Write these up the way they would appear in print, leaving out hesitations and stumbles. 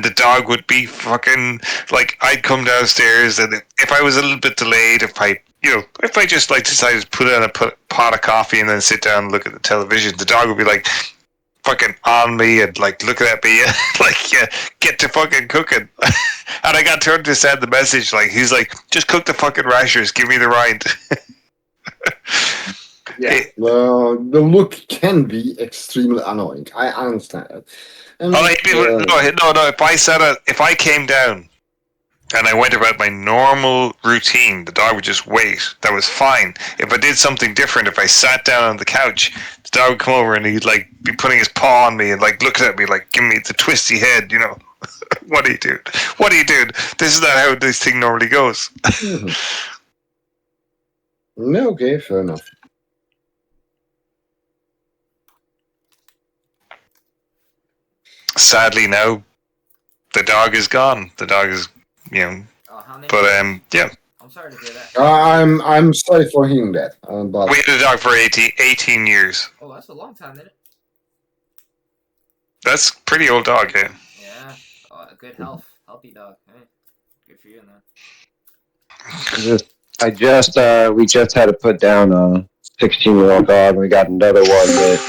the dog would be fucking like, I'd come downstairs, and if I was a little bit delayed, if I just like decided to put in a pot of coffee and then sit down and look at the television, the dog would be like fucking on me and like looking at me like, yeah, get to fucking cooking. And I got turned to send the message, like, he's like, just cook the fucking rashers, give me the rind. Yeah, the look can be extremely annoying. I understand it. And, no. If I came down and I went about my normal routine, the dog would just wait. That was fine. If I did something different, if I sat down on the couch, the dog would come over and he'd like be putting his paw on me and like looking at me like, give me the twisty head, you know. What are you doing? What are you doing? This is not how this thing normally goes. Okay, fair enough. Sadly, now the dog is gone. The dog is, yeah. I'm sorry to hear that. I'm sorry for hearing that. But we had a dog for 18 years. Oh, that's a long time, isn't it? That's a pretty old dog, yeah. Yeah. Good healthy dog. Hey, good for you, man. We just had to put down a 16-year-old dog. We got another one that,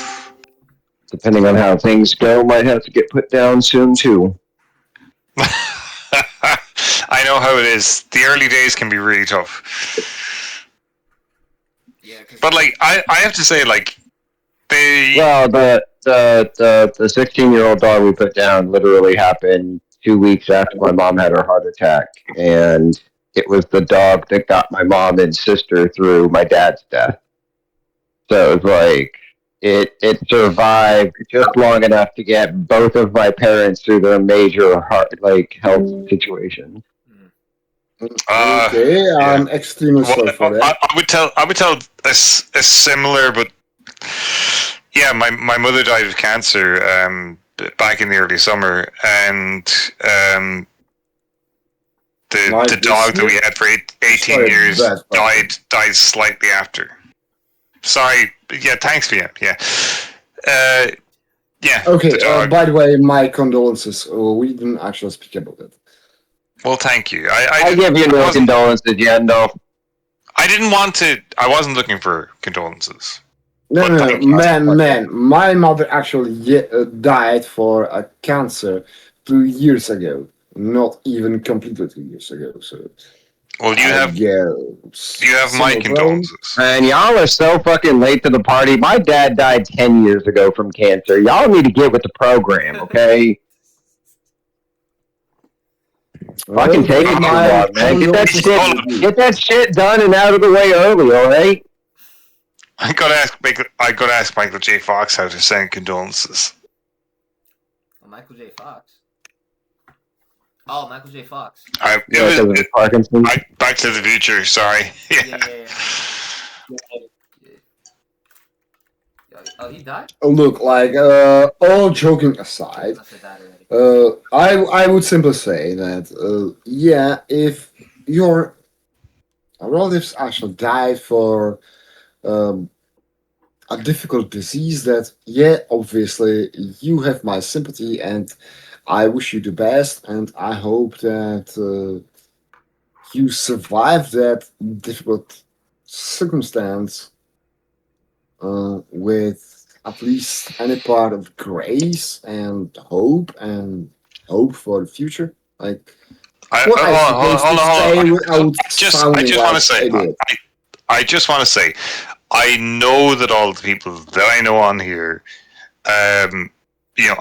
depending on how things go, might have to get put down soon too. I know how it is. The early days can be really tough. Yeah, but like I have to say, like the 16-year-old dog we put down literally happened 2 weeks after my mom had her heart attack, and it was the dog that got my mom and sister through my dad's death. So it was like it survived just long enough to get both of my parents through their major health situation. Okay, I'm extremely sorry for that. I would tell a similar, but yeah, my mother died of cancer back in the early summer, and the dog that we had for 18 years died slightly after. Sorry, yeah, thanks, Ian. Yeah. Yeah. Okay, by the way, my condolences. We didn't actually speak about it. Well, thank you. I give you no condolences, Yendo. I didn't want to. I wasn't looking for condolences. No, man. My mother actually died for a cancer 2 years ago. Not even completely 2 years ago. So. Well, you have my condolences. Man, y'all are so fucking late to the party. My dad died 10 years ago from cancer. Y'all need to get with the program, okay? Fucking take it, man. Get that shit done and out of the way early, all right? I gotta ask Michael J. Fox how to send condolences. Michael J. Fox. Oh, Michael J. Fox. Parkinson. Back to the Future. Sorry. Yeah. Oh, he died? Look, like all joking aside, I would simply say that if your relatives actually died for a difficult disease, that obviously you have my sympathy, and I wish you the best, and I hope that you survive that difficult circumstance with at least any part of grace and hope for the future. Like, I just want to say, I know that all the people that I know on here,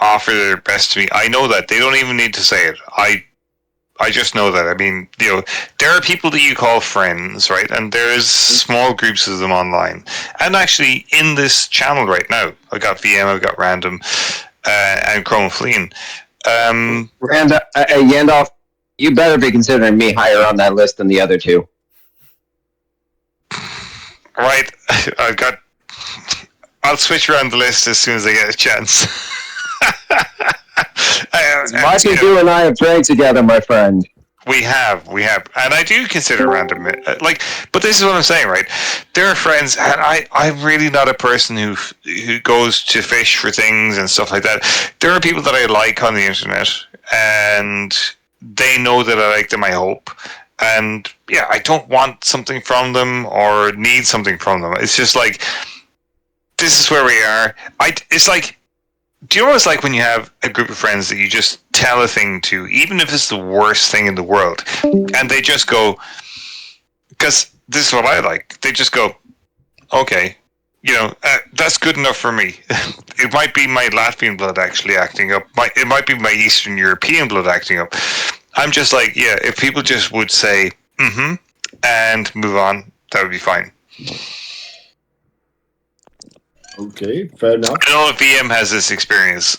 offer their best to me. I know that they don't even need to say it. I just know that. I mean, there are people that you call friends, right? And there's small groups of them online. And actually, in this channel right now, I've got VM, I've got Random, and Chrome Fleeing. Yandalf, you better be considering me higher on that list than the other two. Right. I'll switch around the list as soon as I get a chance. Marcus, you and I have trained together, my friend. We have, and I do consider Random but this is what I'm saying, right? There are friends, and I'm really not a person who goes to fish for things and stuff like that. There are people that I like on the internet, and they know that I like them, I hope. And yeah, I don't want something from them or need something from them. It's just like, this is where we are. It's like, do you know what it's like when you have a group of friends that you just tell a thing to, even if it's the worst thing in the world, and they just go, because this is what I like, they just go, okay, that's good enough for me. It might be my Latvian blood actually acting up. It might be my Eastern European blood acting up. I'm just like, yeah, if people just would say, mm-hmm, and move on, that would be fine. Okay, fair enough. I know if VM has this experience.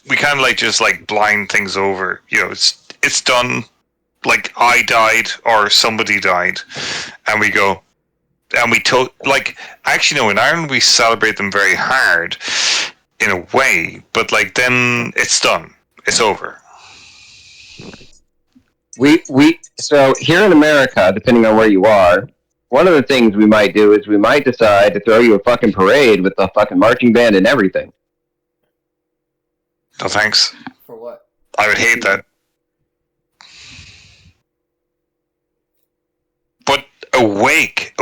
We kind of like just like blind things over. It's done. Like I died or somebody died, and we go, and we actually no. In Ireland, we celebrate them very hard, in a way. But like then it's done. It's over. So here in America, depending on where you are, one of the things we might do is we might decide to throw you a fucking parade with a fucking marching band and everything. No thanks. For what? I would hate that. But a wake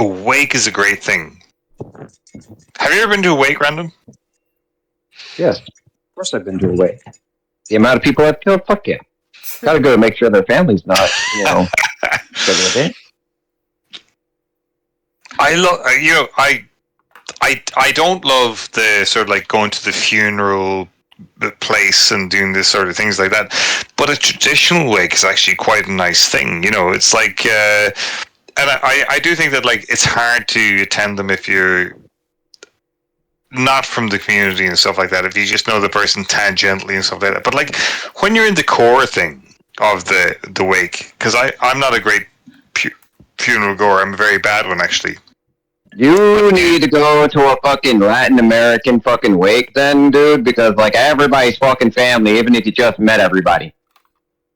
is a great thing. Have you ever been to a wake, Random? Yes, of course I've been to a wake. The amount of people I've killed, fuck yeah. Gotta go to make sure their family's not, I don't love the sort of like going to the funeral place and doing this sort of things like that. But a traditional wake is actually quite a nice thing. It's like, and I do think that like it's hard to attend them if you're not from the community and stuff like that. If you just know the person tangentially and stuff like that. But like when you're in the core thing of the wake, because I'm not a great funeral goer. I'm a very bad one actually. You need to go to a fucking Latin American fucking wake then, dude, because like everybody's fucking family, even if you just met everybody.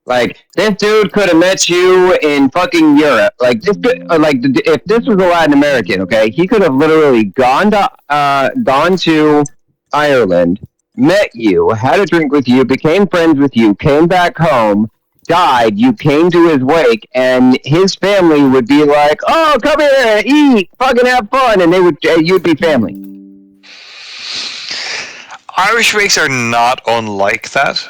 Like this dude could have met you in fucking Europe. Like this could, if this was a Latin American, okay, he could have literally gone to Ireland, met you, had a drink with you, became friends with you, came back home, died, you came to his wake, and his family would be like, oh, come here, eat, fucking have fun, and you'd be family. Irish wakes are not unlike that.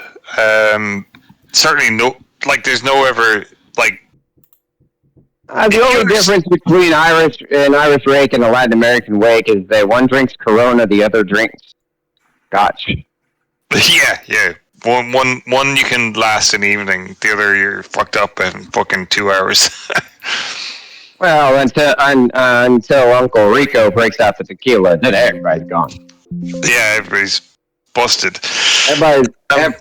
Certainly there's no ever, like... the only difference between Irish wake and a Latin American wake is that one drinks Corona, the other drinks Scotch. Yeah. One you can last an evening. The other you're fucked up in fucking 2 hours. Well, until Uncle Rico breaks out the tequila, then everybody's gone. Yeah, everybody's busted.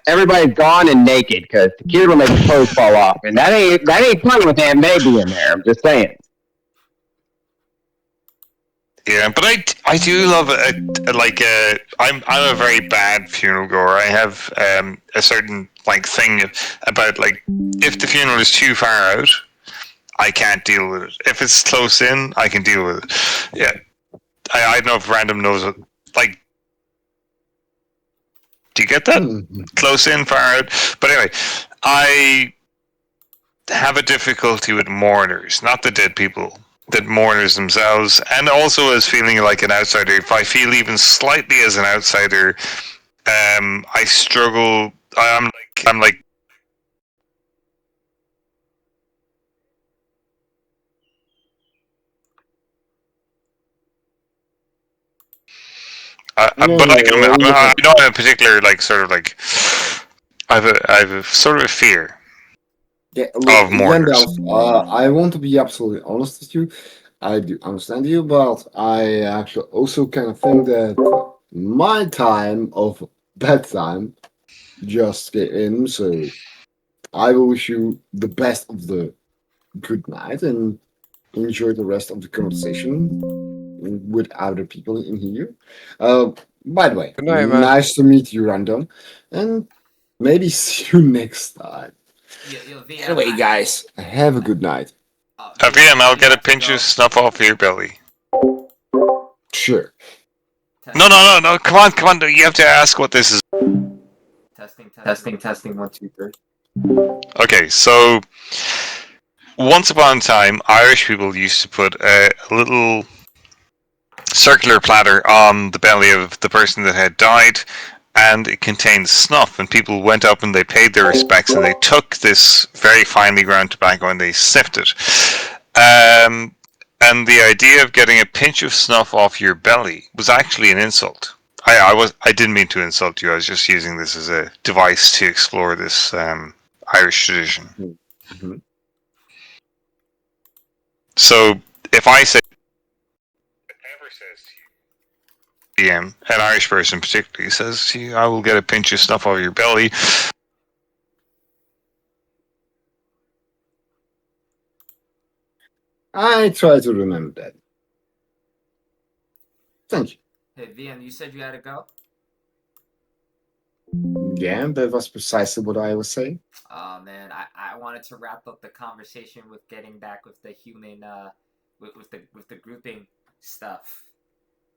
Everybody's gone and naked because tequila will make the clothes fall off, and that ain't fun with Aunt Baby in there. I'm just saying. Yeah, but I do love I'm a very bad funeral goer. I have a certain like thing about like if the funeral is too far out, I can't deal with it. If it's close in, I can deal with it. Yeah, I don't know if Random knows it. Like, do you get that? Close in, far out. But anyway, I have a difficulty with mourners, not the dead people. That mourners themselves, and also as feeling like an outsider. If I feel even slightly as an outsider, I struggle. I'm like. But I know I have a particular like sort of like. I have a sort of a fear. Yeah, of mourners. I want to be absolutely honest with you. I do understand you, but I actually also kind of think that my time of bedtime just came in, so I will wish you the best of the good night and enjoy the rest of the conversation with other people in here. By the way, Good night, man. nice to meet you, Random, and maybe see you next time. VM, Anyway, guys, have a good night. VM, I'll get a pinch of snuff off your belly. Sure. No. Come on. You have to ask what this is. Testing. 1, 2, 3. Okay, so once upon a time, Irish people used to put a little circular platter on the belly of the person that had died, and it contained snuff. And people went up and they paid their respects, and they took this very finely ground tobacco and they sniffed it. And the idea of getting a pinch of snuff off your belly was actually an insult. I didn't mean to insult you. I was just using this as a device to explore this Irish tradition. Mhm. So if I say, ever says to you, DM, an Irish person particularly says to you, I will get a pinch of snuff off your belly. I try to remember that. Thank you. Hey, VM, you said you had to go? Yeah, that was precisely what I was saying. Oh, man, I wanted to wrap up the conversation with getting back with the human, with the grouping stuff,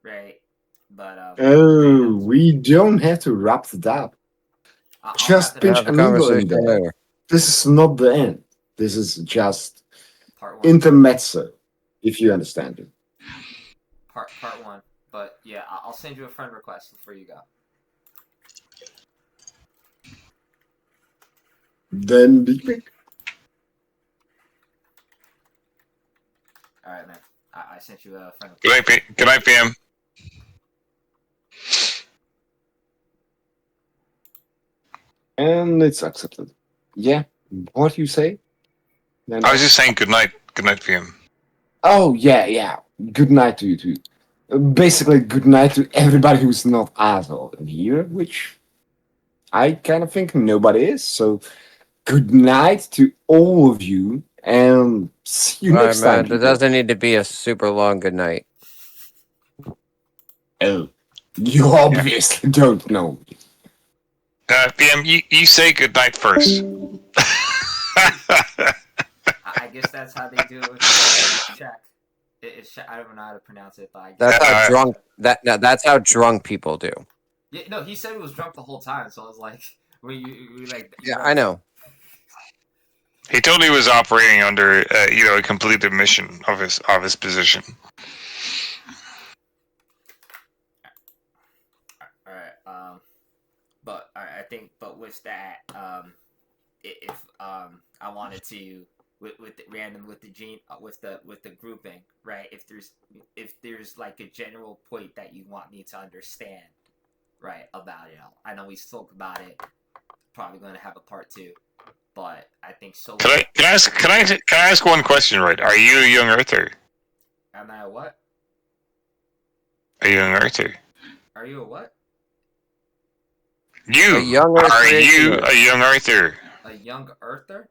right? But, Oh, we don't have to wrap it up. I'll Just wrap it up. pinch Have a a needle in conversation there. later. This is not the end. This is just Part 1. intermezzo, if you understand it. Part 1. But, yeah, I'll send you a friend request before you go. Then be quick. Alright, man. I sent you a friend Good request. night, good night, PM. And it's accepted. Yeah. What you say? Then I was just saying good night, PM. Oh, yeah. Good night to you too. Basically, good night to everybody who's not asshole in here, which I kind of think nobody is. So, good night to all of you, and see you All right, next time. man. There people. doesn't need to be a super long good night. Oh, you obviously don't know. PM, you say good night first. I guess that's how they do it with check. I don't know how to pronounce it, but I guess. That's how drunk. That's how drunk people do. Yeah, no, he said he was drunk the whole time, so I was like, we like. Yeah, I know. He totally was operating under, a complete admission of his position. All right. But I think, but with that, if I wanted to with the random with the gene with the grouping, right? If there's like a general point that you want me to understand, right, about it, I know we spoke about it. Probably going to have a part 2, but I think so. Can I ask one question? Right? Are you a young earther? Am I a what? Are you a young earther? Are you a what? You A young Earth are you creationist. a young earther? A young earther?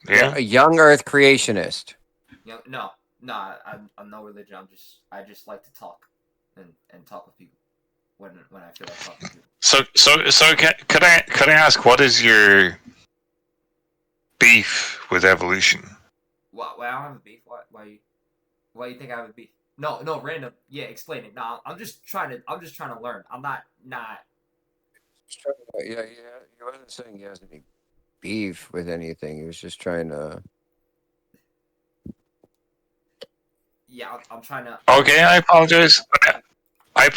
Yeah. A young Earth creationist. No. I'm no religion. I just like to talk and talk with people when I feel like talking to people. So could I ask what is your beef with evolution? Why I don't have a beef? Why you think I have a beef? No, random. Yeah, explain it. No, I'm just trying to learn. I'm not. Yeah. He wasn't saying he has any beef with anything. He was just trying to. Yeah, I'm trying to. Okay, I apologize. I apologize.